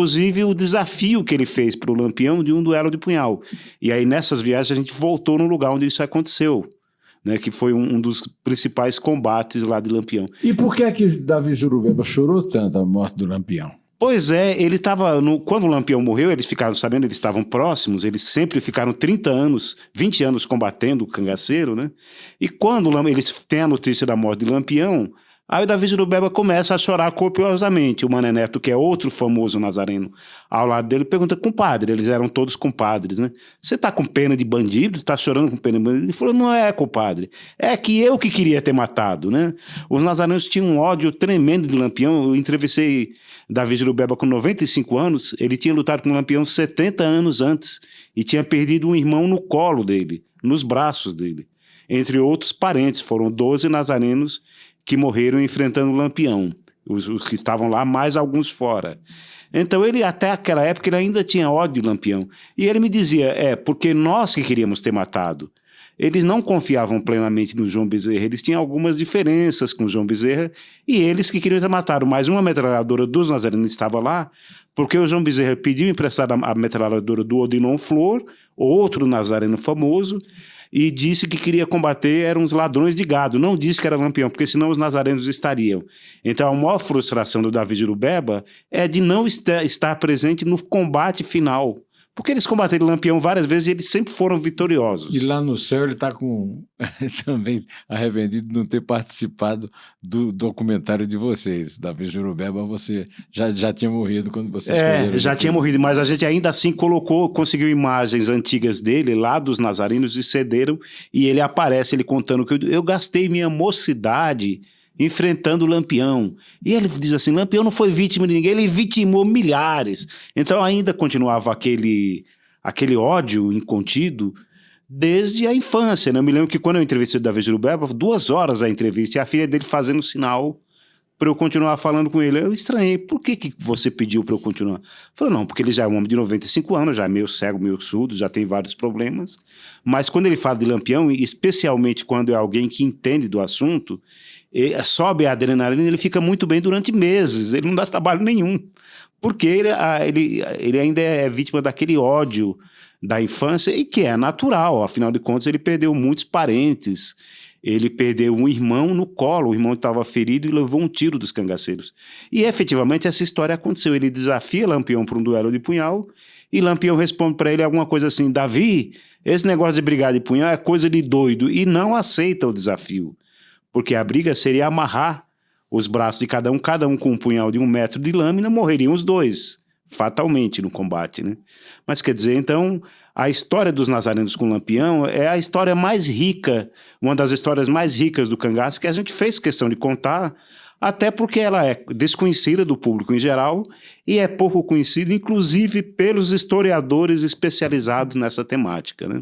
inclusive o desafio que ele fez para o Lampião de um duelo de punhal. E aí nessas viagens a gente voltou no lugar onde isso aconteceu, né, que foi um dos principais combates lá de Lampião. E por que é que Davi Jurubeba chorou tanto a morte do Lampião? Pois é, ele estava, quando o Lampião morreu, eles ficaram sabendo, eles estavam próximos, eles sempre ficaram 30 anos, 20 anos combatendo o cangaceiro, né? E quando eles têm a notícia da morte de Lampião, aí o Davi Jurubeba começa a chorar copiosamente. O Mané Neto, que é outro famoso nazareno, ao lado dele, pergunta: compadre, eles eram todos compadres, né? Você tá com pena de bandido? Tá chorando com pena de bandido? Ele falou: não é, compadre, é que eu que queria ter matado, né? Os nazarenos tinham um ódio tremendo de Lampião. Eu entrevistei Davi Jurubeba com 95 anos, ele tinha lutado com o Lampião 70 anos antes e tinha perdido um irmão no colo dele, nos braços dele. Entre outros parentes, foram 12 nazarenos que morreram enfrentando o Lampião, os que estavam lá, mais alguns fora. Então ele, até aquela época, ele ainda tinha ódio de Lampião. E ele me dizia: porque nós que queríamos ter matado. Eles não confiavam plenamente no João Bezerra, eles tinham algumas diferenças com o João Bezerra, e eles que queriam ter matado. Mas uma metralhadora dos nazarenos estava lá, porque o João Bezerra pediu emprestada a metralhadora do Odilon Flor, outro nazareno famoso, e disse que queria combater eram os ladrões de gado, não disse que era Lampião, porque senão os nazarenos estariam. Então a maior frustração do Davi Jurubeba é de não estar presente no combate final, porque eles combateram Lampião várias vezes e eles sempre foram vitoriosos. E lá no céu ele está com também arrependido de não ter participado do documentário de vocês. Davi Jurubeba, você já tinha morrido quando vocês escolheram. Já tinha morrido, mas a gente ainda assim conseguiu imagens antigas dele, lá dos nazarenos, e cederam, e ele aparece, ele contando que eu gastei minha mocidade enfrentando o Lampião. E ele diz assim: Lampião não foi vítima de ninguém, ele vitimou milhares. Então ainda continuava aquele ódio incontido desde a infância, né? Eu me lembro que quando eu entrevistei o Davi Jurubeba, 2 horas a entrevista, e a filha dele fazendo sinal para eu continuar falando com ele. Eu estranhei: por que você pediu para eu continuar? Falei: não, porque ele já é um homem de 95 anos, já é meio cego, meio surdo, já tem vários problemas. Mas quando ele fala de Lampião, e especialmente quando é alguém que entende do assunto, sobe a adrenalina, ele fica muito bem durante meses, ele não dá trabalho nenhum, porque ele ainda é vítima daquele ódio da infância, e que é natural, afinal de contas ele perdeu muitos parentes, ele perdeu um irmão no colo, o irmão estava ferido e levou um tiro dos cangaceiros. E efetivamente essa história aconteceu, ele desafia Lampião para um duelo de punhal, e Lampião responde para ele alguma coisa assim: Davi, esse negócio de brigar de punhal é coisa de doido, e não aceita o desafio. Porque a briga seria amarrar os braços de cada um com um punhal de 1 metro de lâmina, morreriam os dois, fatalmente, no combate, né? Mas quer dizer, então, a história dos nazarenos com Lampião é a história mais rica, uma das histórias mais ricas do cangaço, que a gente fez questão de contar, até porque ela é desconhecida do público em geral e é pouco conhecida, inclusive pelos historiadores especializados nessa temática, né?